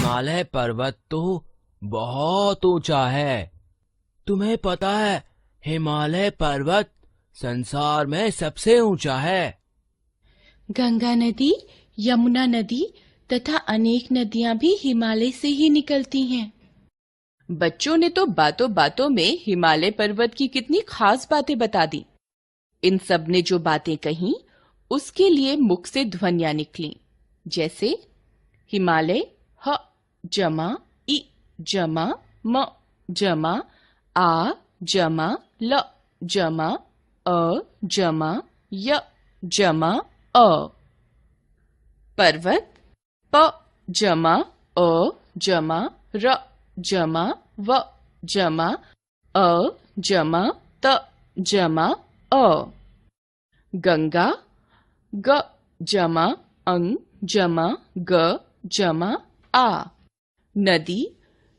हिमालय पर्वत तो बहुत ऊंचा है। तुम्हें पता है, हिमालय पर्वत संसार में सबसे ऊंचा है। गंगा नदी, यमुना नदी तथा अनेक नदियां भी हिमालय से ही निकलती हैं। बच्चों ने तो बातों बातों में हिमालय पर्वत की कितनी खास बातें बता दी। इन सब ने जो बातें कही, उसके लिए मुख से ध्वनियां निकली, जैसे हिमालय ह जमा इ जमा म जमा आ जमा ल जमा अ जमा य जमा अ। पर्वत प जमा अ जमा र जमा व जमा अ जमा त जमा अ। गंगा ग जमा अंग जमा ग जमा आ। नदी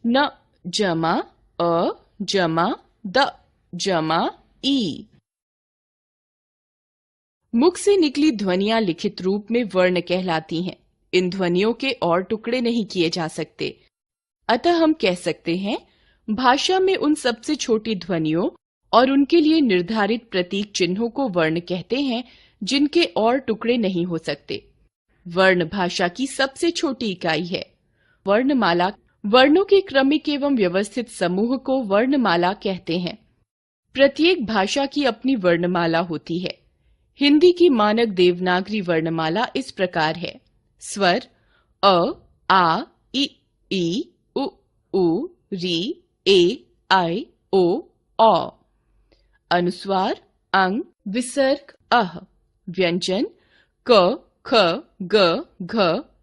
न जमा अ जमा द जमा ई। मुख से निकली ध्वनियां लिखित रूप में वर्ण कहलाती हैं। इन ध्वनियों के और टुकड़े नहीं किए जा सकते, अतः हम कह सकते हैं भाषा में उन सबसे छोटी ध्वनियों और उनके लिए निर्धारित प्रतीक चिन्हों को वर्ण कहते हैं, जिनके और टुकड़े नहीं हो सकते। वर्ण भाषा की सबसे छोटी इकाई है। वर्णमाला वर्णों के क्रमिक एवं व्यवस्थित समूह को वर्णमाला कहते हैं। प्रत्येक भाषा की अपनी वर्णमाला होती है। हिंदी की मानक देवनागरी वर्णमाला इस प्रकार है: स्वर अ आ इ ई उ ऊ री ए आई ओ औ। अनुस्वार अंग विसर्ग अह। व्यंजन क ख ग घ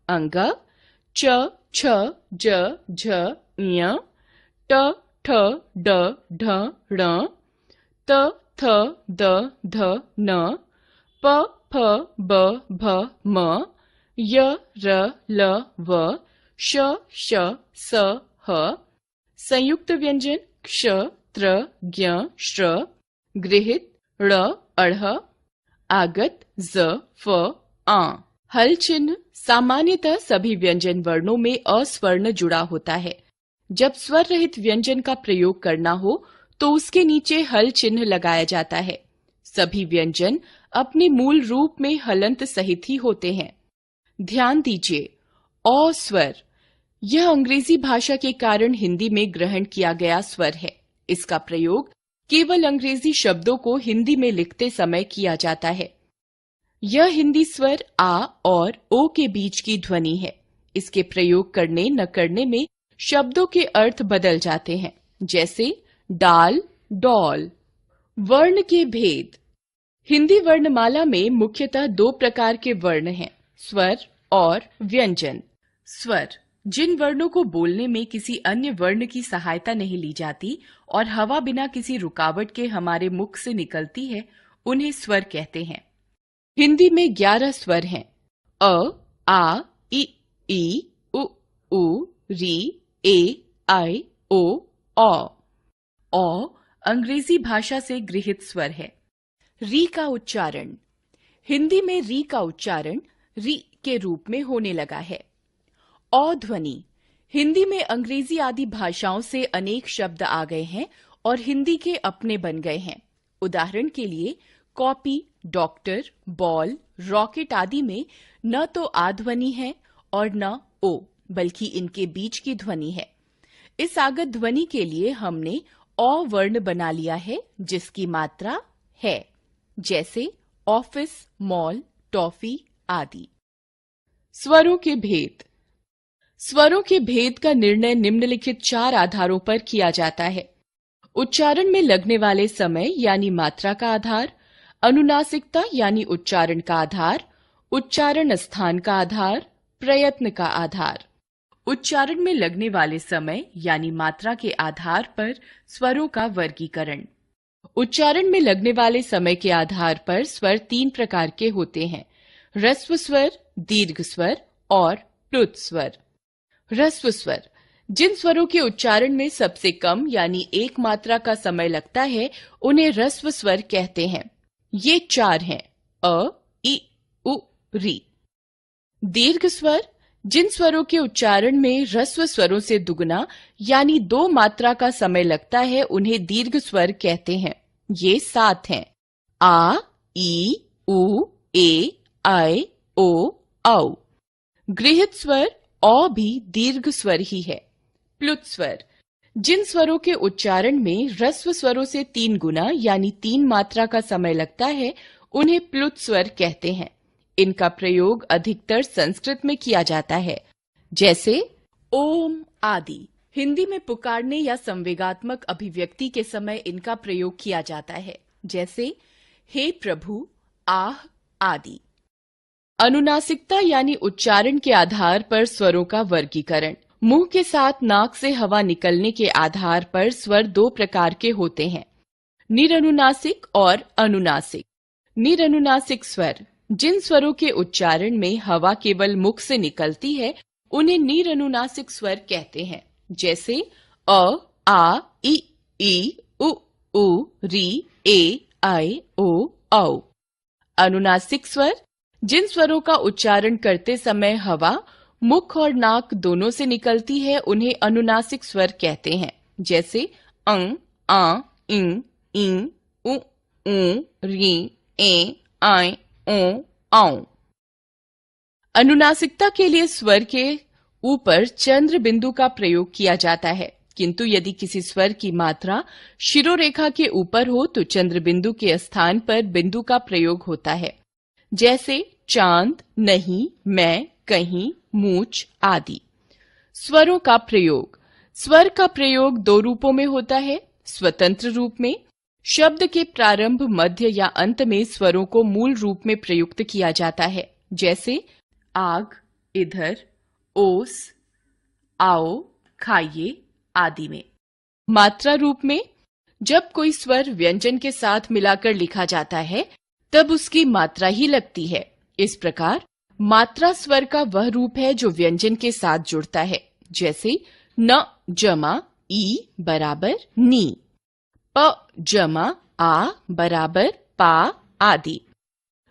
अंग, च छ ज झ ञ, ट ठ ड ढ ण, त थ द ध न, प फ ब भ म, य र ल व, श श स ह। संयुक्त व्यंजन क्ष त्र ज्ञ श्र, गृहीत ळ अढ़, आगत ज फ आ। हल चिन्ह सामान्यतः सभी व्यंजन वर्णों में अस्वर्ण जुड़ा होता है। जब स्वर रहित व्यंजन का प्रयोग करना हो तो उसके नीचे हल चिन्ह लगाया जाता है। सभी व्यंजन अपने मूल रूप में हलंत सहित ही होते हैं। ध्यान दीजिए, औ स्वर यह अंग्रेजी भाषा के कारण हिंदी में ग्रहण किया गया स्वर है। इसका प्रयोग केवल अंग्रेजी शब्दों को हिंदी में लिखते समय किया जाता है। यह हिंदी स्वर आ और ओ के बीच की ध्वनि है। इसके प्रयोग करने न करने में शब्दों के अर्थ बदल जाते हैं, जैसे डाल डॉल। वर्ण के भेद। हिंदी वर्णमाला में मुख्यतः दो प्रकार के वर्ण हैं, स्वर और व्यंजन। स्वर जिन वर्णों को बोलने में किसी अन्य वर्ण की सहायता नहीं ली जाती और हवा बिना किसी रुकावट के हमारे मुख से निकलती है, उन्हें स्वर कहते हैं। हिंदी में 11 स्वर हैं: अ आ इ ई उ ऊ री ए आई ओ औ। औ अंग्रेजी भाषा से गृहीत स्वर है। री का उच्चारण। हिंदी में री का उच्चारण री के रूप में होने लगा है। औ ध्वनि। हिंदी में अंग्रेजी आदि भाषाओं से अनेक शब्द आ गए हैं और हिंदी के अपने बन गए हैं। उदाहरण के लिए कॉपी, डॉक्टर, बॉल, रॉकेट आदि में न तो आ ध्वनि है और न ओ, बल्कि इनके बीच की ध्वनि है। इस आगत ध्वनि के लिए हमने औ वर्ण बना लिया है, जिसकी मात्रा है, जैसे ऑफिस, मॉल, टॉफी आदि। स्वरों के भेद। स्वरों के भेद का निर्णय निम्नलिखित 4 आधारों पर किया जाता है: उच्चारण में लगने वाले समय यानी मात्रा का आधार, अनुनासिकता यानी उच्चारण का आधार, उच्चारण स्थान का आधार, प्रयत्न का आधार। उच्चारण में लगने वाले समय यानी मात्रा के आधार पर स्वरों का वर्गीकरण। उच्चारण में लगने वाले समय के आधार पर स्वर 3 प्रकार के होते हैं: ह्रस्व स्वर, दीर्घ स्वर और प्लुत स्वर। ह्रस्व स्वर जिन स्वरों के उच्चारण में सबसे कम यानी एक मात्रा का समय लगता है, उन्हें ह्रस्व स्वर कहते हैं। ये 4 हैं: अ, इ, उ, री। दीर्घ स्वर जिन स्वरों के उच्चारण में ह्रस्व स्वरों से दुगना यानी 2 मात्रा का समय लगता है उन्हें दीर्घ स्वर कहते हैं। ये 7 हैं। आ, ई, उ, ए, ऐ, ओ, औ। गृहीत स्वर औ भी दीर्घ स्वर ही है। प्लुत स्वर जिन स्वरों के उच्चारण में ह्रस्व स्वरों से 3 गुना यानी 3 मात्रा का समय लगता है उन्हें प्लुत स्वर कहते हैं। इनका प्रयोग अधिकतर संस्कृत में किया जाता है, जैसे ओम आदि। हिंदी में पुकारने या संवेगात्मक अभिव्यक्ति के समय इनका प्रयोग किया जाता है, जैसे हे प्रभु, आह आदि। अनुनासिकता यानी उच्चारण के आधार पर स्वरों का वर्गीकरण। मुंह के साथ नाक से हवा निकलने के आधार पर स्वर 2 प्रकार के होते हैं, निरनुनासिक और अनुनासिक। निरनुनासिक स्वर जिन स्वरों के उच्चारण में हवा केवल मुख से निकलती है उन्हें निरनुनासिक स्वर कहते हैं, जैसे अ, आ, ई, उ, री, ए, ऐ, ओ, औ। अनुनासिक स्वर जिन स्वरों का उच्चारण करते समय हवा मुख और नाक दोनों से निकलती है उन्हें अनुनासिक स्वर कहते हैं, जैसे अं, आ, इंग, ईं, उ, री, ए, ऐ, ओ, औ। अनुनासिकता के लिए स्वर के ऊपर चंद्र बिंदु का प्रयोग किया जाता है, किंतु यदि किसी स्वर की मात्रा शिरोरेखा के ऊपर हो तो चंद्र बिंदु के स्थान पर बिंदु का प्रयोग होता है, जैसे चांद, नहीं, मैं, कहीं, मूछ आदि। स्वरों का प्रयोग। स्वर का प्रयोग 2 रूपों में होता है। स्वतंत्र रूप में शब्द के प्रारंभ, मध्य या अंत में स्वरों को मूल रूप में प्रयुक्त किया जाता है, जैसे आग, इधर, ओस, आओ, खाइए आदि में। मात्रा रूप में जब कोई स्वर व्यंजन के साथ मिलाकर लिखा जाता है तब उसकी मात्रा ही लगती है। इस प्रकार मात्रा स्वर का वह रूप है जो व्यंजन के साथ जुड़ता है, जैसे न जमा ई बराबर नी, प जमा आ बराबर पा आदि।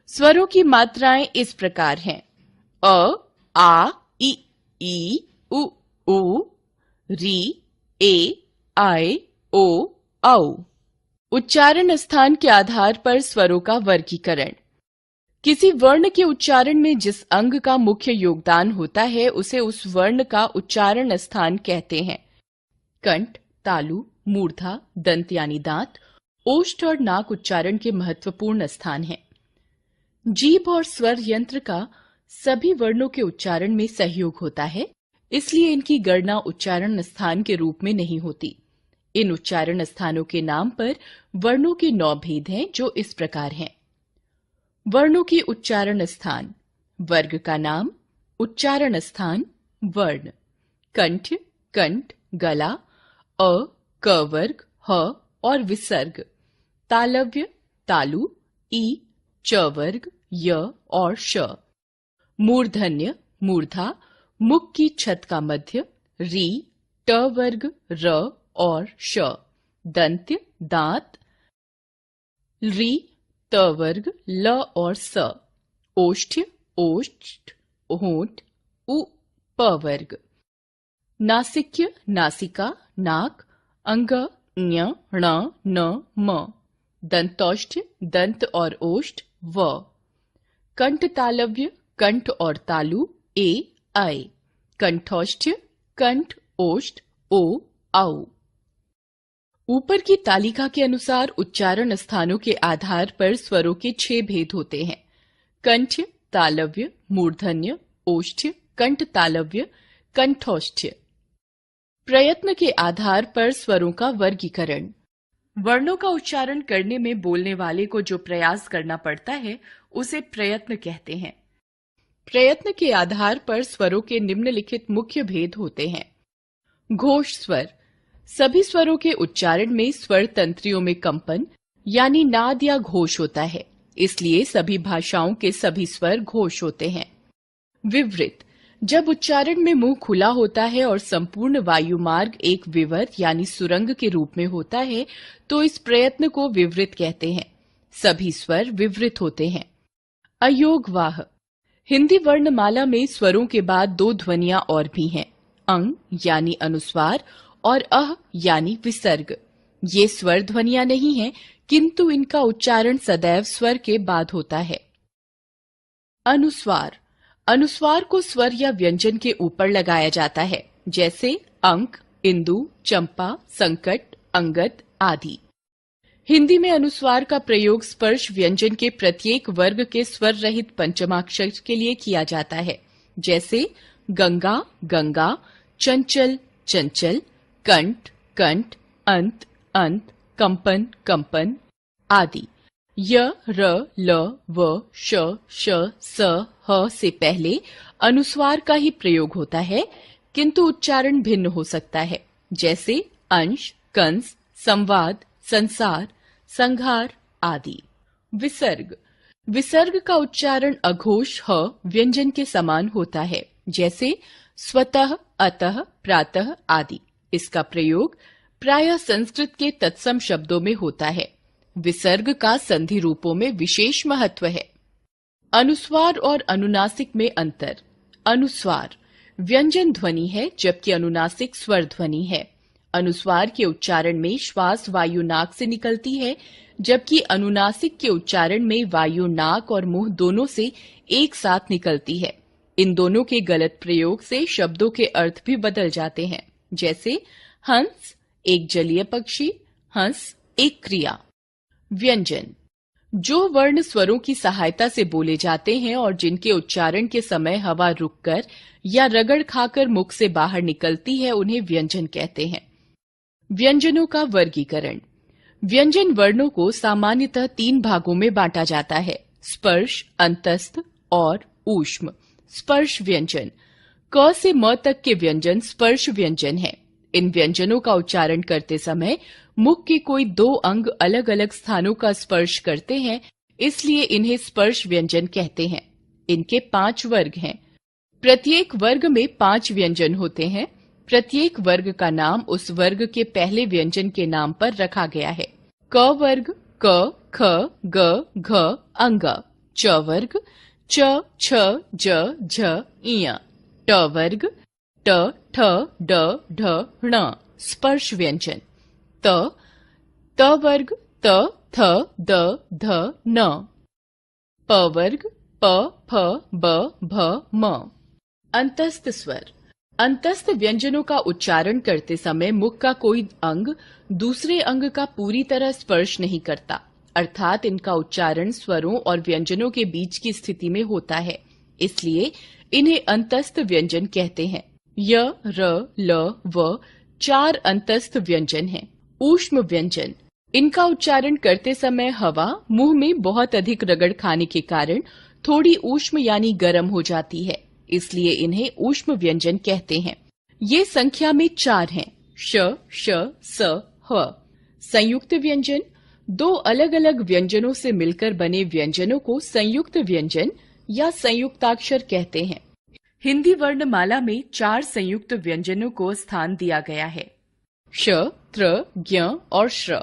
स्वरों की मात्राएं इस प्रकार हैं: अ, आ, ई, उ, री, ए, ऐ, ओ, औ। उच्चारण स्थान के आधार पर स्वरों का वर्गीकरण। किसी वर्ण के उच्चारण में जिस अंग का मुख्य योगदान होता है उसे उस वर्ण का उच्चारण स्थान कहते हैं। कंठ, तालु, मूर्धा, दंत यानी दांत, ओष्ठ और नाक उच्चारण के महत्वपूर्ण स्थान हैं। जीभ और स्वर यंत्र का सभी वर्णों के उच्चारण में सहयोग होता है, इसलिए इनकी गणना उच्चारण स्थान के रूप में नहीं होती। इन उच्चारण स्थानों के नाम पर वर्णों के 9 भेद हैं, जो इस प्रकार हैं। वर्णों की उच्चारण स्थान। वर्ग का नाम, उच्चारण स्थान, वर्ण। कंठ, कंठ, गला, अ, क वर्ग, ह और विसर्ग। तालव्य, तालु, ई, च वर्ग, य और श। मूर्धन्य, मूर्धा, मुख की छत का मध्य, री, ट वर्ग, र और श। दंत्य, दांत, री, त वर्ग, ल और स। ओष्ठ्य, ओष्ठ, होंठ, उ, प वर्ग। नासिक्य, नासिका, नाक, अंग, ञ, ण, न, म। दंतौष्ठ्य, दंत और ओष्ठ, व। कंठ तालव्य, कंठ और तालु, ए, ऐ। कंठौष्ठ्य, कंठ, ओष्ठ, ओ, औ। ऊपर की तालिका के अनुसार उच्चारण स्थानों के आधार पर स्वरों के 6 भेद होते हैं: कंठ्य, तालव्य, मूर्धन्य, ओष्ठ्य, कंठ तालव्य, कंठौष्ठ्य। प्रयत्न के आधार पर स्वरों का वर्गीकरण। वर्णों का उच्चारण करने में बोलने वाले को जो प्रयास करना पड़ता है उसे प्रयत्न कहते हैं। प्रयत्न के आधार पर स्वरों के निम्नलिखित मुख्य भेद होते हैं। घोष स्वर। सभी स्वरों के उच्चारण में स्वर तंत्रियों में कंपन यानी नाद या घोष होता है, इसलिए सभी भाषाओं के सभी स्वर घोष होते हैं। विवृत। जब उच्चारण में मुंह खुला होता है और संपूर्ण वायु मार्ग एक विवर यानी सुरंग के रूप में होता है तो इस प्रयत्न को विवृत कहते हैं। सभी स्वर विवृत होते हैं। अयोगवाह। हिंदी वर्णमाला में स्वरों के बाद दो ध्वनियां और भी हैं, अंग यानी अनुस्वार और अह यानी विसर्ग। ये स्वर ध्वनियां नहीं हैं, किंतु इनका उच्चारण सदैव स्वर के बाद होता है। अनुस्वार। अनुस्वार को स्वर या व्यंजन के ऊपर लगाया जाता है, जैसे अंक, इंदु, चंपा, संकट, अंगद आदि। हिंदी में अनुस्वार का प्रयोग स्पर्श व्यंजन के प्रत्येक वर्ग के स्वर रहित पंचमाक्षर के लिए किया जाता है, जैसे गंगा, गंगा, चंचल, चंचल, कंठ, कंठ, अंत, अंत, कंपन, कंपन आदि। य, र, ल, व, श, श, स, ह से पहले अनुस्वार का ही प्रयोग होता है, किंतु उच्चारण भिन्न हो सकता है, जैसे अंश, कंस, संवाद, संसार, संघार आदि। विसर्ग। विसर्ग का उच्चारण अघोष ह व्यंजन के समान होता है, जैसे स्वतः, अतः, प्रातः आदि। इसका प्रयोग प्रायः संस्कृत के तत्सम शब्दों में होता है। विसर्ग का संधि रूपों में विशेष महत्व है। अनुस्वार और अनुनासिक में अंतर। अनुस्वार व्यंजन ध्वनि है, जबकि अनुनासिक स्वर ध्वनि है। अनुस्वार के उच्चारण में श्वास वायु नाक से निकलती है, जबकि अनुनासिक के उच्चारण में वायु नाक और मुंह दोनों से एक साथ निकलती है। इन दोनों के गलत प्रयोग से शब्दों के अर्थ भी बदल जाते हैं, जैसे हंस एक जलीय पक्षी, हंस एक क्रिया। व्यंजन। जो वर्ण स्वरों की सहायता से बोले जाते हैं और जिनके उच्चारण के समय हवा रुककर या रगड़ खाकर मुख से बाहर निकलती है, उन्हें व्यंजन कहते हैं। व्यंजनों का वर्गीकरण। व्यंजन वर्णों को सामान्यतः 3 भागों में बांटा जाता है, स्पर्श, अंतस्थ और ऊष्म। स्पर्श व्यंजन। क से म तक के व्यंजन स्पर्श व्यंजन हैं। इन व्यंजनों का उच्चारण करते समय मुख के कोई 2 अंग अलग अलग स्थानों का स्पर्श करते हैं, इसलिए इन्हें स्पर्श व्यंजन कहते हैं। इनके 5 वर्ग हैं। प्रत्येक वर्ग में 5 व्यंजन होते हैं। प्रत्येक वर्ग का नाम उस वर्ग के पहले व्यंजन के नाम पर रखा गया है। क वर्ग क, ख, ग, घ, अंग। च वर्ग च, छ, ज, झ, इय। ट वर्ग ट, ठ, ड, ढ, ण स्पर्श व्यंजन। त वर्ग त, थ, द, ध, न। प वर्ग प, फ, ब, भ, म। अंतस्थ स्वर। अंतस्थ व्यंजनों का उच्चारण करते समय मुख का कोई अंग दूसरे अंग का पूरी तरह स्पर्श नहीं करता, अर्थात इनका उच्चारण स्वरों और व्यंजनों के बीच की स्थिति में होता है, इसलिए इन्हें अंतस्थ व्यंजन कहते हैं। य, र, ल, व 4 अंतस्थ व्यंजन हैं। ऊष्म व्यंजन। इनका उच्चारण करते समय हवा मुंह में बहुत अधिक रगड़ खाने के कारण थोड़ी ऊष्म यानी गर्म हो जाती है, इसलिए इन्हें ऊष्म व्यंजन कहते हैं। ये संख्या में 4 हैं, श, श, स, ह। संयुक्त व्यंजन। 2 अलग अलग व्यंजनों से मिलकर बने व्यंजनों को संयुक्त व्यंजन या संयुक्ताक्षर कहते हैं। हिंदी वर्णमाला में 4 संयुक्त व्यंजनों को स्थान दिया गया है, श, त्र, ज्ञ और श्र।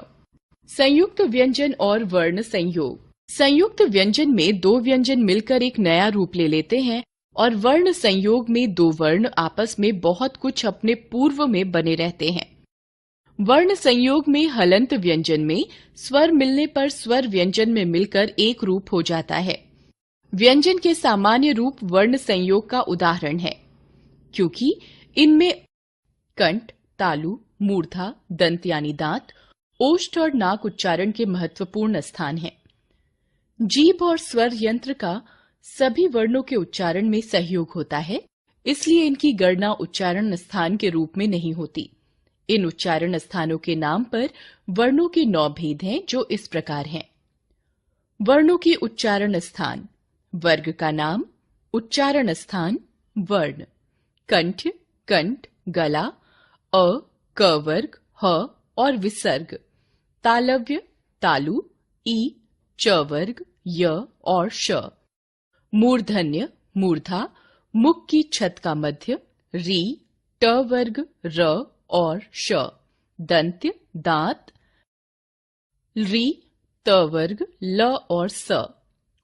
संयुक्त व्यंजन और वर्ण संयोग। संयुक्त व्यंजन में 2 व्यंजन मिलकर एक नया रूप ले लेते हैं और वर्ण संयोग में 2 वर्ण आपस में बहुत कुछ अपने पूर्व में बने रहते हैं। वर्ण संयोग में हलंत व्यंजन में स्वर मिलने पर स्वर व्यंजन में मिलकर एक रूप हो जाता है। व्यंजन के सामान्य रूप वर्ण संयोग का उदाहरण है, क्योंकि इनमें कंठ, तालु, मूर्धा, दंत यानी दांत, ओष्ठ और नाक उच्चारण के महत्वपूर्ण स्थान हैं। जीभ और स्वर यंत्र का सभी वर्णों के उच्चारण में सहयोग होता है, इसलिए इनकी गणना उच्चारण स्थान के रूप में नहीं होती। इन उच्चारण स्थानों के नाम पर वर्णों के 9 भेद हैं, जो इस प्रकार हैं। वर्णों के उच्चारण स्थान। वर्ग का नाम, उच्चारण स्थान, वर्ण। कंठ, कंठ, गला, अ, क वर्ग, ह और विसर्ग। तालव्य, तालु, ई, च वर्ग, य और श। मूर्धन्य, मूर्धा, मुख की छत का मध्य, री, ट वर्ग, र और श। दंत्य, दांत, री, त वर्ग, ल और स।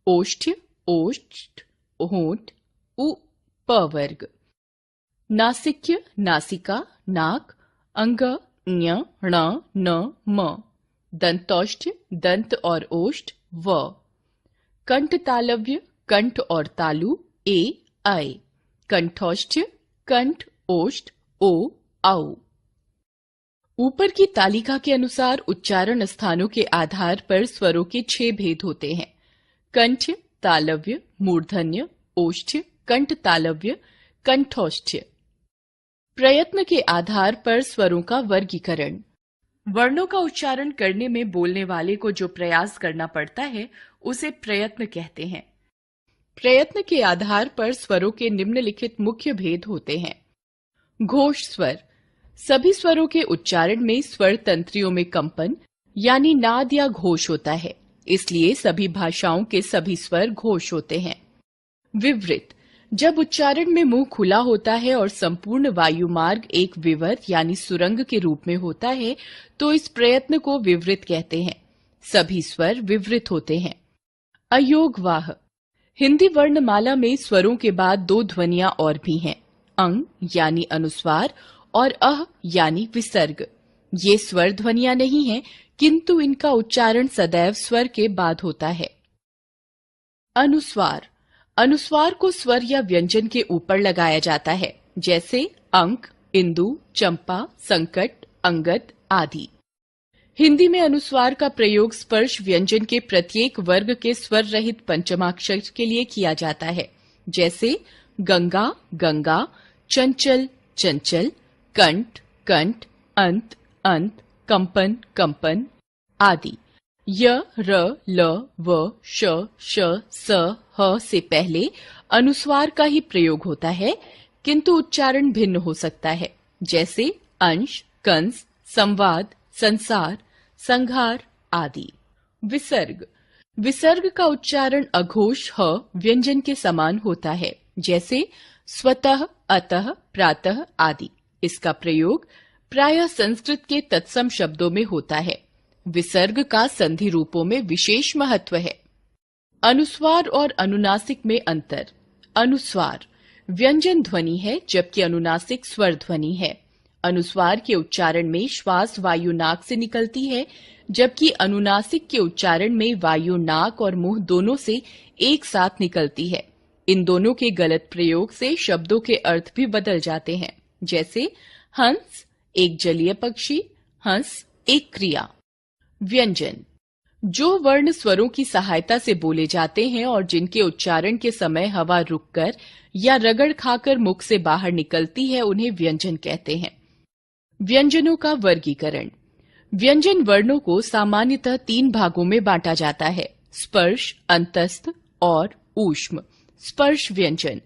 ओष्ठ्य, ओष्ठ, होंठ, उ, प वर्ग। नासिक्य, नासिका, नाक, अंग, ञ, ण, न, म। दंतौष्ठ, दंत और ओष्ठ, व। कंठ तालव्य, कंठ और तालु, ए, ऐ। कंठौष्ठ, कंठ, ओष्ठ, ओ, औ। ऊपर की तालिका के अनुसार उच्चारण स्थानों के आधार पर स्वरों के 6 भेद होते हैं। कंठ, तालव्य, मूर्धन्य, ओष्ठ, कंठ तालव्य, कंठौष्ठ। प्रयत्न के आधार पर स्वरों का वर्गीकरण। वर्णों का उच्चारण करने में बोलने वाले को जो प्रयास करना पड़ता है उसे प्रयत्न कहते हैं। प्रयत्न के आधार पर स्वरों के निम्नलिखित मुख्य भेद होते हैं। घोष स्वर। सभी स्वरों के उच्चारण में स्वर तंत्रियों में कंपन यानी नाद या घोष होता है, इसलिए सभी भाषाओं के सभी स्वर घोष होते हैं। विवृत। जब उच्चारण में मुंह खुला होता है और संपूर्ण वायु मार्ग एक विवर यानी सुरंग के रूप में होता है तो इस प्रयत्न को विवृत कहते हैं। सभी स्वर विवृत होते हैं। अयोगवाह। हिंदी वर्णमाला में स्वरों के बाद 2 ध्वनियां और भी हैं, अंग यानी अनुस्वार और अह यानी विसर्ग। ये स्वर ध्वनियां नहीं हैं, किंतु इनका उच्चारण सदैव स्वर के बाद होता है। अनुस्वार। अनुस्वार को स्वर या व्यंजन के ऊपर लगाया जाता है, जैसे अंक, इंदु, चंपा, संकट, अंगद आदि। हिंदी में अनुस्वार का प्रयोग स्पर्श व्यंजन के प्रत्येक वर्ग के स्वर रहित पंचमाक्षर के लिए किया जाता है, जैसे गंगा, गंगा, चंचल, चंचल, कंठ, कंठ, अंत, अंत, कंपन, कंपन आदि। य, र, ल, व, श, श, स, ह से पहले अनुस्वार का ही प्रयोग होता है, किंतु उच्चारण भिन्न हो सकता है, जैसे अंश, कंस, संवाद, संसार, संघार आदि। विसर्ग। विसर्ग का उच्चारण अघोष ह व्यंजन के समान होता है, जैसे स्वतः, अतः, प्रातः आदि। इसका प्रयोग प्रायः संस्कृत के तत्सम शब्दों में होता है। विसर्ग का संधि रूपों में विशेष महत्व है। अनुस्वार और अनुनासिक में अंतर। अनुस्वार व्यंजन ध्वनि है, जबकि अनुनासिक स्वर ध्वनि है। अनुस्वार के उच्चारण में श्वास वायु नाक से निकलती है, जबकि अनुनासिक के उच्चारण में वायु नाक और मुंह दोनों से एक साथ निकलती है। इन दोनों के गलत प्रयोग से शब्दों के अर्थ भी बदल जाते हैं, जैसे हंस एक जलीय पक्षी, हंस एक क्रिया। व्यंजन जो वर्ण स्वरों की सहायता से बोले जाते हैं और जिनके उच्चारण के समय हवा रुककर या रगड़ खाकर मुख से बाहर निकलती है उन्हें व्यंजन कहते हैं। व्यंजनों का वर्गीकरण। व्यंजन वर्णों को सामान्यतः 3 भागों में बांटा जाता है, स्पर्श, अंतस्थ और ऊष्म। स्पर्श व्यंजन।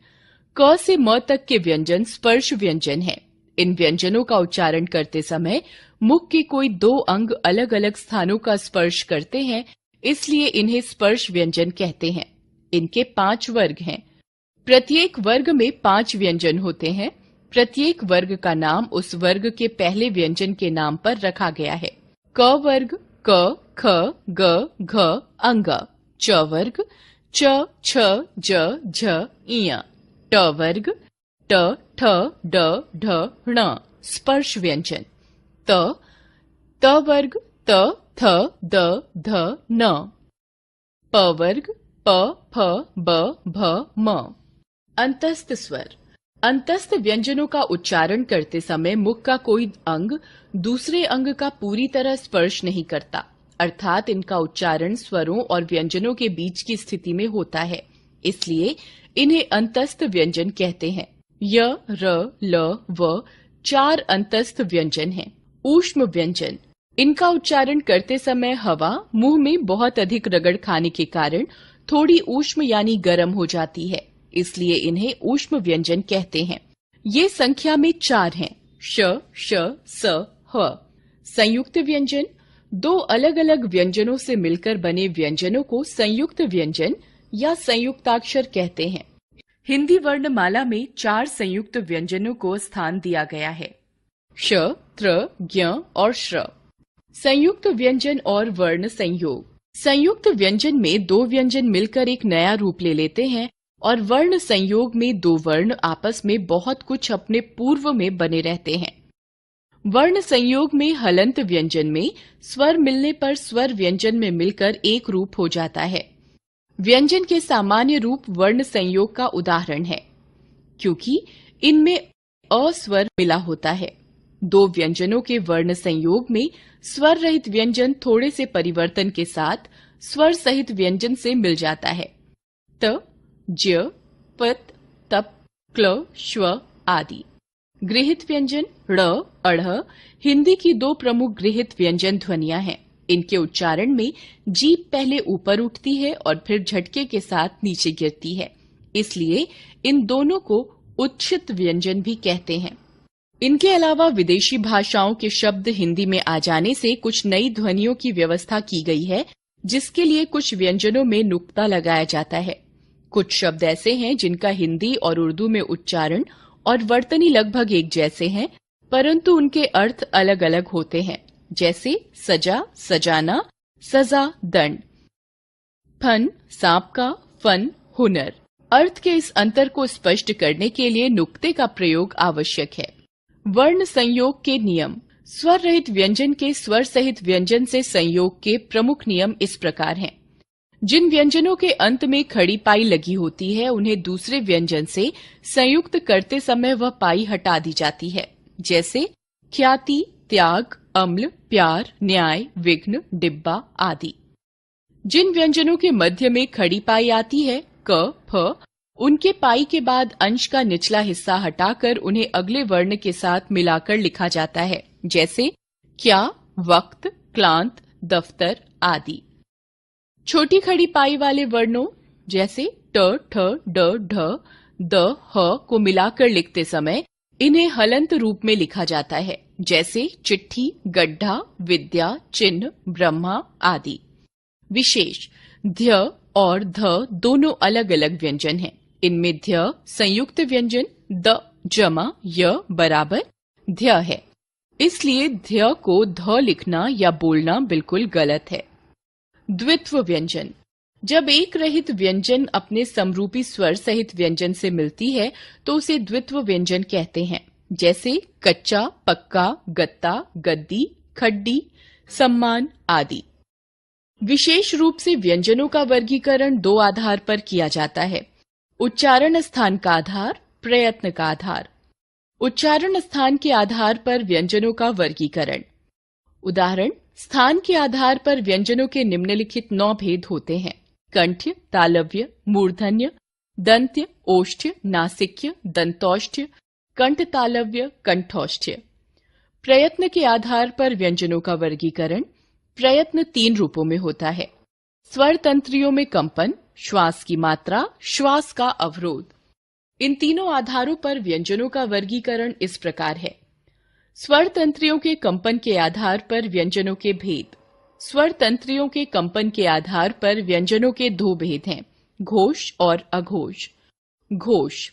क से म तक के व्यंजन स्पर्श व्यंजन हैं। इन व्यंजनों का उच्चारण करते समय मुख के कोई 2 अंग अलग अलग स्थानों का स्पर्श करते हैं, इसलिए इन्हें स्पर्श व्यंजन कहते हैं। इनके 5 वर्ग हैं। प्रत्येक वर्ग में 5 व्यंजन होते हैं। प्रत्येक वर्ग का नाम उस वर्ग के पहले व्यंजन के नाम पर रखा गया है। क वर्ग क, ख, ग, घ, अंग। च वर्ग च, छ, ज, झ, इय। ट वर्ग ट, ठ, ड, ढ, ण स्पर्श व्यंजन। त वर्ग त, थ, द, ध, न। प वर्ग प, फ, ब, भ, म। अंतस्थ स्वर। अंतस्थ व्यंजनों का उच्चारण करते समय मुख का कोई अंग दूसरे अंग का पूरी तरह स्पर्श नहीं करता, अर्थात इनका उच्चारण स्वरों और व्यंजनों के बीच की स्थिति में होता है, इसलिए इन्हें अंतस्थ व्यंजन कहते हैं। य, र, ल, व 4 अंतस्थ व्यंजन हैं। ऊष्म व्यंजन। इनका उच्चारण करते समय हवा मुंह में बहुत अधिक रगड़ खाने के कारण थोड़ी ऊष्म यानी गर्म हो जाती है, इसलिए इन्हें ऊष्म व्यंजन कहते हैं। ये संख्या में 4 हैं, श, श, स, ह। संयुक्त व्यंजन। 2 अलग अलग व्यंजनों से मिलकर बने व्यंजनों को संयुक्त व्यंजन या संयुक्ताक्षर कहते हैं। हिंदी वर्णमाला में 4 संयुक्त व्यंजनों को स्थान दिया गया है, श, त्र, ज्ञ और श्र। संयुक्त व्यंजन और वर्ण संयोग। संयुक्त व्यंजन में 2 व्यंजन मिलकर एक नया रूप ले लेते हैं और वर्ण संयोग में दो वर्ण आपस में बहुत कुछ अपने पूर्व में बने रहते हैं। वर्ण संयोग में हलंत व्यंजन में स्वर मिलने पर स्वर व्यंजन में मिलकर एक रूप हो जाता है। व्यंजन के सामान्य रूप वर्ण संयोग का उदाहरण है, क्योंकि इनमें अस्वर मिला होता है। दो व्यंजनों के वर्ण संयोग में स्वर रहित व्यंजन थोड़े से परिवर्तन के साथ स्वर सहित व्यंजन से मिल जाता है। त, ज, पत, तप, क्ल, श्व आदि। गृहीत व्यंजन ड़, अढ़ हिंदी की दो प्रमुख गृहीत व्यंजन ध्वनियां हैं। इनके उच्चारण में जीभ पहले ऊपर उठती है और फिर झटके के साथ नीचे गिरती है, इसलिए इन दोनों को उच्छित व्यंजन भी कहते हैं। इनके अलावा विदेशी भाषाओं के शब्द हिंदी में आ जाने से कुछ नई ध्वनियों की व्यवस्था की गई है, जिसके लिए कुछ व्यंजनों में नुक्ता लगाया जाता है। कुछ शब्द ऐसे हैं जिनका हिंदी और उर्दू में उच्चारण और वर्तनी लगभग एक जैसे हैं, परंतु उनके अर्थ अलग अलग होते हैं, जैसे सजा, सजाना, सजा, दंड। फन, सांप का, फन, हुनर। अर्थ के इस अंतर को स्पष्ट करने के लिए नुक्ते का प्रयोग आवश्यक है। वर्ण संयोग के नियम। स्वर रहित व्यंजन के स्वर सहित व्यंजन से संयोग के प्रमुख नियम इस प्रकार हैं। जिन व्यंजनों के अंत में खड़ी पाई लगी होती है, उन्हें दूसरे व्यंजन से संयुक्त करते समय वह पाई हटा दी जाती है, जैसे ख्याति, त्याग, अम्ल, प्यार, न्याय, विघ्न, डिब्बा आदि। जिन व्यंजनों के मध्य में खड़ी पाई आती है, क, फ, उनके पाई के बाद अंश का निचला हिस्सा हटाकर उन्हें अगले वर्ण के साथ मिलाकर लिखा जाता है, जैसे क्या, वक्त, क्लांत, दफ्तर आदि। छोटी खड़ी पाई वाले वर्णों जैसे ट, ठ, ड, ढ, द, ह को मिलाकर लिखते समय इन्हें हलंत रूप में लिखा जाता है, जैसे चिट्ठी, गड्ढा, विद्या, चिन्ह, ब्रह्मा आदि। विशेष ध्य और ध दोनों अलग अलग व्यंजन हैं। इनमें ध्य संयुक्त व्यंजन द जमा य बराबर ध्य है, इसलिए ध्य को ध लिखना या बोलना बिल्कुल गलत है। द्वित्व व्यंजन। जब एक रहित व्यंजन अपने समरूपी स्वर सहित व्यंजन से मिलती है तो उसे द्वित्व व्यंजन कहते हैं, जैसे कच्चा, पक्का, गत्ता, गद्दी, खड्डी, सम्मान आदि। विशेष रूप से व्यंजनों का वर्गीकरण दो आधार पर किया जाता है: उच्चारण स्थान का आधार, प्रयत्न का आधार। उच्चारण स्थान के आधार पर व्यंजनों का वर्गीकरण। उदाहरण: स्थान के आधार पर व्यंजनों के निम्नलिखित 9 भेद होते हैं: कंठ्य, तालव्य, मूर्धन्य, दंत्य, ओष्ठ्य, नासिक्य, दंतौष्ठ्य, कंठ तालव्य, कंठौष्ठ्य। प्रयत्न के आधार पर व्यंजनों का वर्गीकरण। प्रयत्न 3 रूपों में होता है: स्वर तंत्रियों में कंपन, श्वास की मात्रा, श्वास का अवरोध। इन तीनों आधारों पर व्यंजनों का वर्गीकरण इस प्रकार है: स्वर तंत्रियों के कंपन के आधार पर व्यंजनों के भेद। स्वर तंत्रियों के कंपन के आधार पर व्यंजनों के 2 भेद हैं: घोष और अघोष। घोष: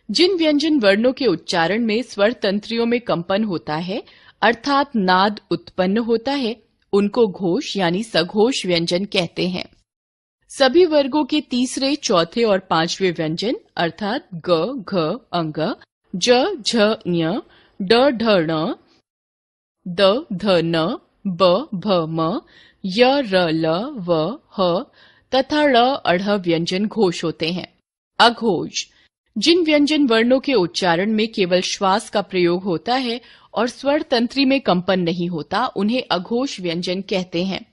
जिन व्यंजन वर्णों के उच्चारण में स्वर तंत्रियों में कंपन होता है, अर्थात नाद उत्पन्न होता है, उनको घोष यानी सघोष व्यंजन कहते हैं। सभी वर्गों के तीसरे, चौथे और 5वें व्यंजन अर्थात ग, घ, अंग, ज, झ, ञ, ड, ढ, ण, द, ध, न, ब, भ, म, य, र, ल, व, ह तथा ड़, अढ़ व्यंजन घोष होते हैं। अघोष: जिन व्यंजन वर्णों के उच्चारण में केवल श्वास का प्रयोग होता है और स्वर तंत्री में कंपन नहीं होता, उन्हें अघोष व्यंजन कहते हैं।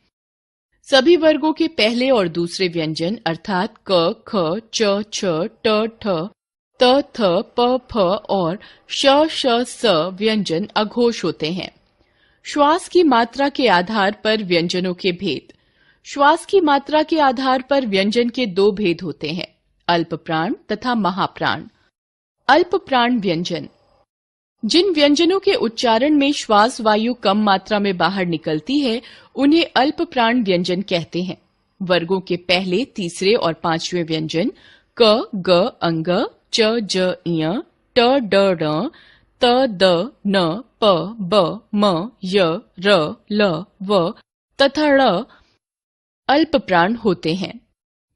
सभी वर्गों के पहले और दूसरे व्यंजन अर्थात क, ख, च, छ, ट, ठ, त, थ, प, फ और श, श, स व्यंजन अघोष होते हैं। श्वास की मात्रा के आधार पर व्यंजनों के भेद। श्वास की मात्रा के आधार पर व्यंजन के 2 भेद होते हैं: अल्प प्राण तथा महाप्राण। अल्प प्राण व्यंजन: जिन व्यंजनों के उच्चारण में श्वास वायु कम मात्रा में बाहर निकलती है, उन्हें अल्प प्राण व्यंजन कहते हैं। वर्गों के पहले, तीसरे और 5वें व्यंजन क, ग, अंग, च, ज, ञ, ट, ड, ण, त, द, न, प, ब, म, य, र, ल, व तथा ड़ अल्प प्राण होते हैं।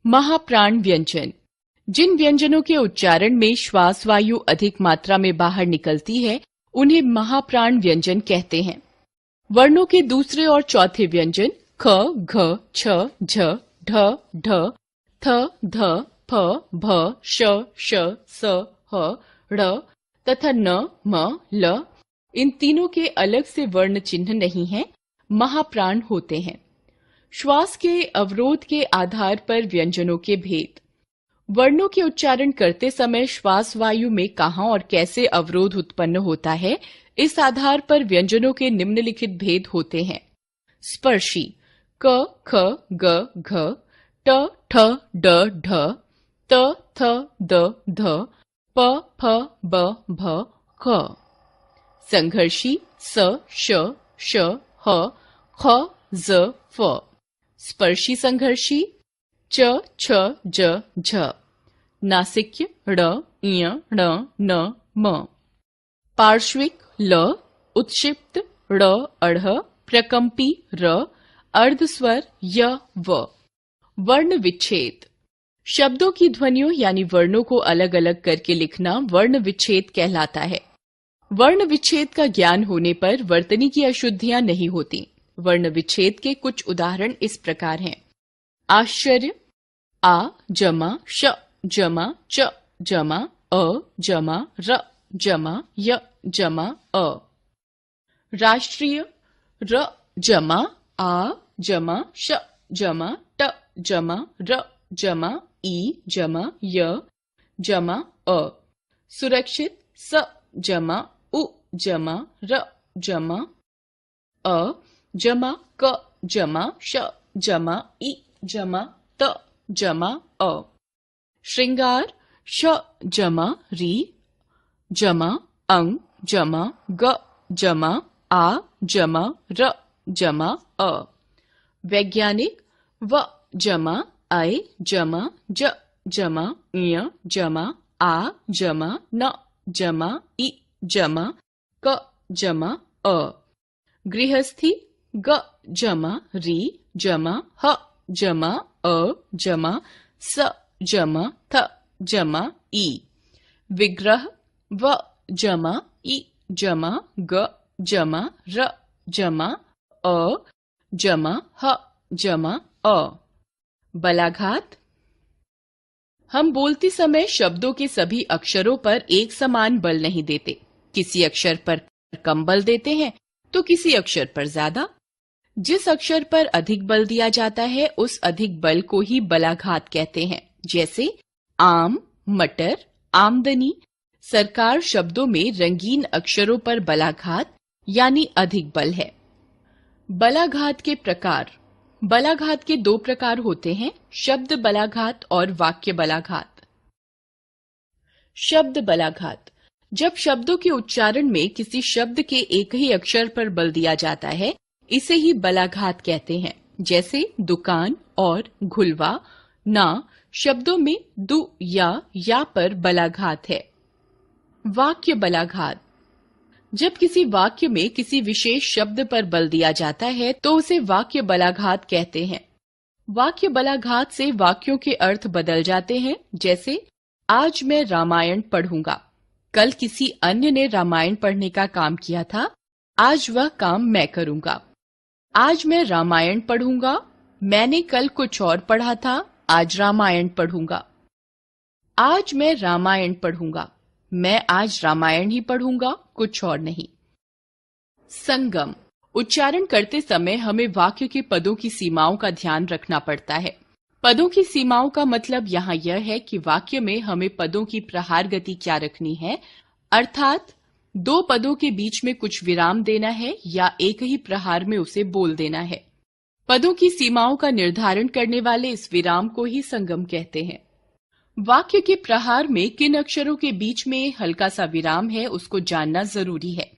महाप्राण व्यंजन: जिन व्यंजनों के उच्चारण में श्वास वायु अधिक मात्रा में बाहर निकलती है उन्हें महाप्राण व्यंजन कहते हैं। वर्णों के दूसरे और चौथे व्यंजन ख, घ, छ, झ, ढ, ढ, थ, ध, फ, भ, श, स, ह, ड़ तथा न, म, ल इन तीनों के अलग से वर्ण चिन्ह नहीं हैं, महाप्राण होते हैं। श्वास के अवरोध के आधार पर व्यंजनों के भेद। वर्णों के उच्चारण करते समय श्वास वायु में कहाँ और कैसे अवरोध उत्पन्न होता है, इस आधार पर व्यंजनों के निम्नलिखित भेद होते हैं। स्पर्शी क, ख, ग, घ, ट, ठ, ड, ढ, त, थ, द, ध, प, फ, ब, भ, ख। संघर्षी स, श, श, ह, ख, ज, फ। स्पर्शी संघर्षी च, छ, ज, झ। नासिक्य ड़, ञ, ण, न, म। पार्श्विक ल, उत्क्षिप्त ड़, अढ़, प्रकंपी र, अर्धस्वर य, व। वर्ण विच्छेद। शब्दों की ध्वनियों यानी वर्णों को अलग अलग करके लिखना वर्ण विच्छेद कहलाता है। वर्ण विच्छेद का ज्ञान होने पर वर्तनी की अशुद्धियां नहीं होती। वर्ण विच्छेद के कुछ उदाहरण इस प्रकार हैं। आश्चर्य आ जमा श जमा च जमा अ जमा र जमा य जमा अ। राष्ट्रीय र जमा आ जमा श जमा ट जमा र जमा ई जमा य जमा अ। सुरक्षित स जमा उ जमा र जमा अ जमा क जमा श जमा ई जमा त जमा अ। श्रृंगार श जमा री जमा अंग जमा ग जमा आ जमा र जमा अ। वैज्ञानिक व जमा आय जमा ज जमा ञ जमा आ जमा न जमा ई जमा क जमा अ। गृहस्थी ग जमा री जमा ह जमा अ जमा स जमा थ जमा ई। विग्रह व जमा ई जमा ग जमा र जमा अ जमा ह जमा अ। बलाघात। हम बोलते समय शब्दों के सभी अक्षरों पर एक समान बल नहीं देते। किसी अक्षर पर कम बल देते हैं तो किसी अक्षर पर ज्यादा। जिस अक्षर पर अधिक बल दिया जाता है उस अधिक बल को ही बलाघात कहते हैं। जैसे आम, मटर, आमदनी। सरकार शब्दों में रंगीन अक्षरों पर बलाघात यानी अधिक बल है। बलाघात के प्रकार। बलाघात के दो प्रकार होते हैं, शब्द बलाघात और वाक्य बलाघात। शब्द बलाघात। जब शब्दों के उच्चारण में किसी शब्द के एक ही अक्षर पर बल दिया जाता है, इसे ही बलाघात कहते हैं। जैसे दुकान और घुलवा, ना शब्दों में दु या पर बलाघात है। वाक्य बलाघात। जब किसी वाक्य में किसी विशेष शब्द पर बल दिया जाता है तो उसे वाक्य बलाघात कहते हैं। वाक्य बलाघात से वाक्यों के अर्थ बदल जाते हैं। जैसे आज मैं रामायण पढ़ूंगा, कल किसी अन्य ने रामायण पढ़ने का काम किया था, आज वह काम मैं करूंगा। आज मैं रामायण पढ़ूंगा, मैंने कल कुछ और पढ़ा था, आज रामायण पढ़ूंगा। आज मैं रामायण पढ़ूंगा, मैं आज रामायण ही पढ़ूंगा, कुछ और नहीं। संगम। उच्चारण करते समय हमें वाक्य के पदों की सीमाओं का ध्यान रखना पड़ता है। पदों की सीमाओं का मतलब यहाँ यह है कि वाक्य में हमें पदों की प्रहार गति क्या रखनी है, अर्थात दो पदों के बीच में कुछ विराम देना है या एक ही प्रहार में उसे बोल देना है। पदों की सीमाओं का निर्धारण करने वाले इस विराम को ही संगम कहते हैं। वाक्य के प्रहार में किन अक्षरों के बीच में हल्का सा विराम है उसको जानना जरूरी है।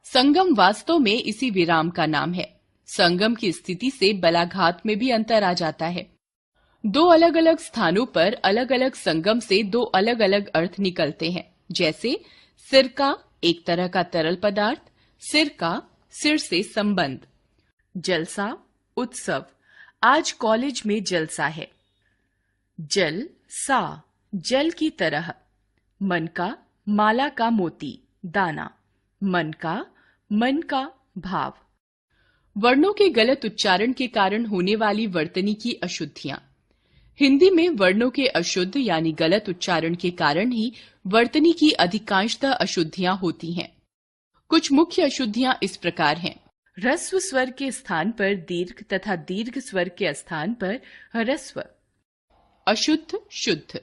संगम वास्तव में इसी विराम का नाम है। संगम की स्थिति से बलाघात में भी अंतर आ जाता है। दो अलग अलग स्थानों पर अलग अलग संगम से दो अलग अलग अर्थ निकलते हैं। जैसे सिरका एक तरह का तरल पदार्थ, सिर का सिर से संबंध। जलसा, उत्सव, आज कॉलेज में जलसा है। जल सा जल की तरह, मन का, माला का मोती, दाना, मन का भाव। वर्णों के गलत उच्चारण के कारण होने वाली वर्तनी की अशुद्धियां। हिंदी में वर्णों के अशुद्ध यानी गलत उच्चारण के कारण ही वर्तनी की अधिकांशतः अशुद्धियां होती हैं। कुछ मुख्य अशुद्धियां इस प्रकार हैं। ह्रस्व स्वर के स्थान पर दीर्घ तथा दीर्घ स्वर के स्थान पर ह्रस्व। अशुद्ध शुद्ध।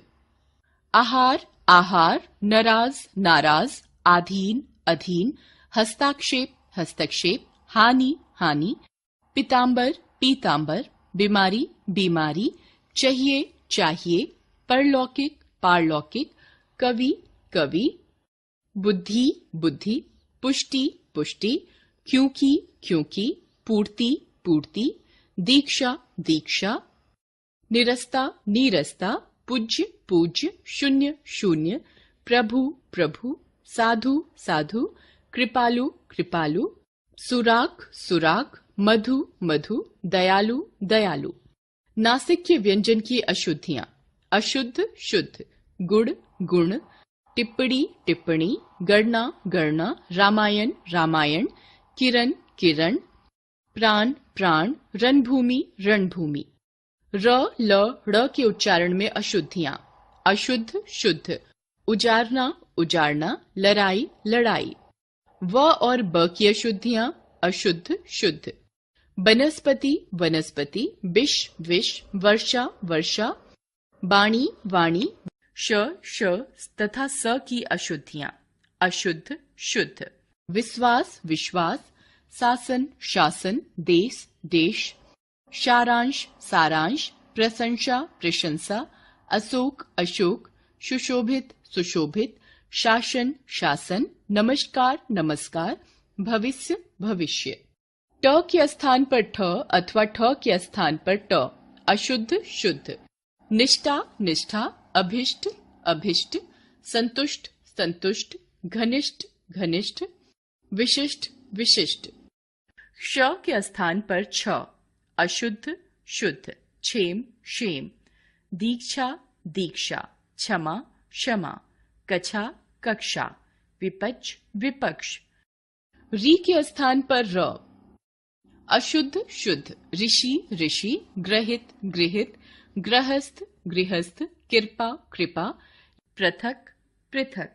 आहार आहार, नाराज नाराज, आधीन अधीन, हस्ताक्षेप हस्तक्षेप, हानि हानि, पीतांबर पीतांबर, बीमारी बीमारी, चाहिए चाहिए, परलौकिक पारलौकिक, कवि कवि, बुद्धि बुद्धि, पुष्टि पुष्टि, क्योंकि क्योंकि, पूर्ति पूर्ति, दीक्षा दीक्षा, निरस्ता नीरस्ता, पूज्य पूज्य, शून्य शून्य, प्रभु प्रभु, साधु साधु, कृपालु कृपालु, सुराख सुराख, मधु मधु, दयालु दयालु। नासिक के व्यंजन की अशुद्धियां। अशुद्ध शुद्ध, गुड़ गुण, टिप्पणी टिप्पणी, गणना गणना, रामायण रामायण, किरण किरण, प्राण प्राण, रणभूमि रणभूमि। र ल ड़ के उच्चारण में अशुद्धियां। अशुद्ध शुद्ध, उजारना उजारना, लड़ाई लड़ाई। व और ब की अशुद्धियां। अशुद्ध शुद्ध, बनस्पति वनस्पति, विष विष, वर्षा वर्षा, वाणी वाणी। श श तथा स की अशुद्धियां। अशुद्ध शुद्ध, विश्वास विश्वास, शासन शासन, देश देश, सारांश सारांश, प्रशंसा प्रशंसा, अशोक अशोक, सुशोभित सुशोभित, शासन शासन, नमस्कार नमस्कार, भविष्य भविष्य। ट के स्थान पर ठ अथवा ठ के स्थान पर ट। अशुद्ध शुद्ध, निष्ठा निष्ठा, अभिष्ट अभिष्ट, संतुष्ट संतुष्ट, घनिष्ठ घनिष्ठ, विशिष्ट विशिष्ट। श के स्थान पर छ। अशुद्ध शुद्ध, क्षेम क्षेम, दीक्षा दीक्षा, क्षमा क्षमा, कछा कक्षा, विपक्ष विपक्ष। री के स्थान पर र। अशुद्ध शुद्ध, ऋषि ऋषि, ग्रहित गृहित, गृहस्थ गृहस्थ, कृपा कृपा, पृथक पृथक।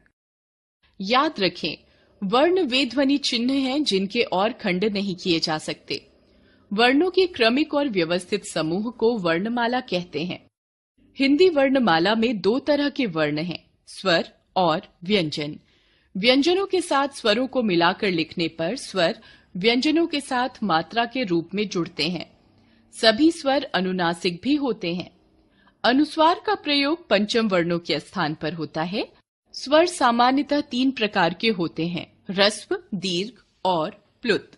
याद रखें, वर्ण वे ध्वनि चिन्ह हैं जिनके और खंड नहीं किए जा सकते। वर्णों के क्रमिक और व्यवस्थित समूह को वर्णमाला कहते हैं। हिंदी वर्णमाला में दो तरह के वर्ण हैं, स्वर और व्यंजन। व्यंजनों के साथ स्वरों को मिलाकर लिखने पर स्वर व्यंजनों के साथ मात्रा के रूप में जुड़ते हैं। सभी स्वर अनुनासिक भी होते हैं। अनुस्वार का प्रयोग पंचम वर्णों के स्थान पर होता है। स्वर सामान्यतः तीन प्रकार के होते हैं, ह्रस्व, दीर्घ और प्लुत।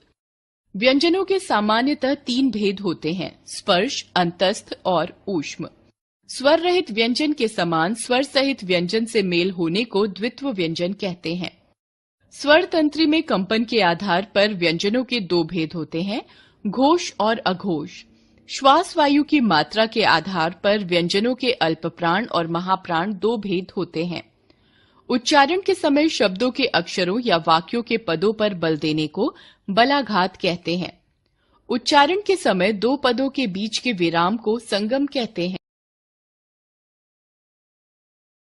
व्यंजनों के सामान्यतः तीन भेद होते हैं, स्पर्श, अंतस्थ और ऊष्म। स्वर रहित व्यंजन के समान स्वर सहित व्यंजन से मेल होने को द्वित्व व्यंजन कहते हैं। स्वर तंत्री में कंपन के आधार पर व्यंजनों के दो भेद होते हैं, घोष और अघोष। श्वास वायु की मात्रा के आधार पर व्यंजनों के अल्पप्राण और महाप्राण दो भेद होते हैं। उच्चारण के समय शब्दों के अक्षरों या वाक्यों के पदों पर बल देने को बलाघात कहते हैं। उच्चारण के समय दो पदों के बीच के विराम को संगम कहते हैं।